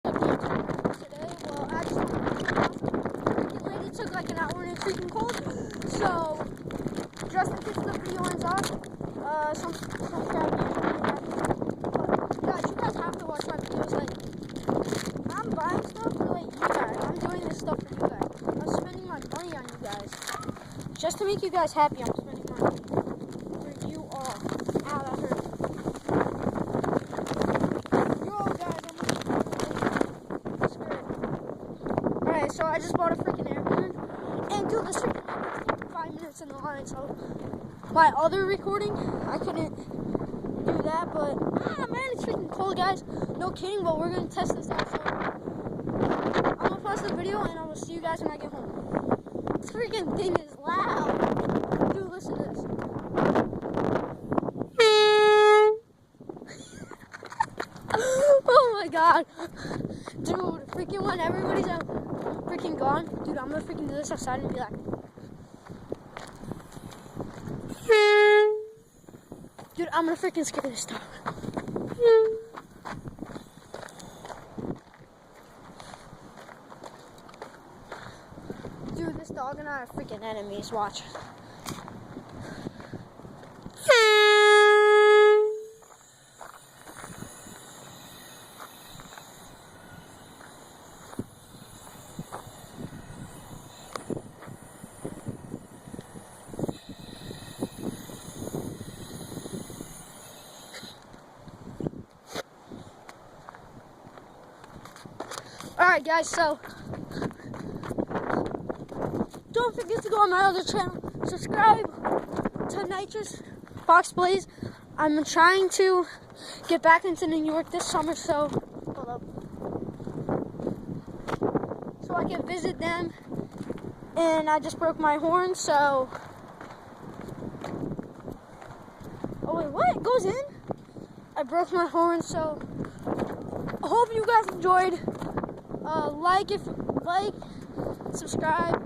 Today, well, actually, the lady took like an hour and it's freaking cold. So, just in case the video ends off, some crap guys, you guys have to watch my videos. Like, I'm buying stuff for like you guys. I'm doing this stuff for you guys. I'm spending my money on you guys. Just to make you guys happy, I'm spending money for you all. Ow, that hurt. Alright, so I just bought a freaking air balloon, and dude, this freaking took 5 minutes in the line, so my other recording, I couldn't do that, but, man, it's freaking cold, guys, no kidding, but we're gonna test this out, so I'm gonna pause the video, and I will see you guys when I get home. This freaking thing is loud, dude, listen to this. Oh my god, dude, freaking when everybody's out freaking gone, dude, I'm gonna freaking do this outside and be like, dude, I'm gonna freaking scare this dog. Dude, this dog and I are freaking enemies, watch. Alright guys, so don't forget to go on my other channel. Subscribe to Nitrous Fox Blaze. I'm trying to get back into New York this summer, so hold up. So I can visit them. And I just broke my horn, so oh wait, what? It goes in? I broke my horn, so I hope you guys enjoyed. Like, subscribe.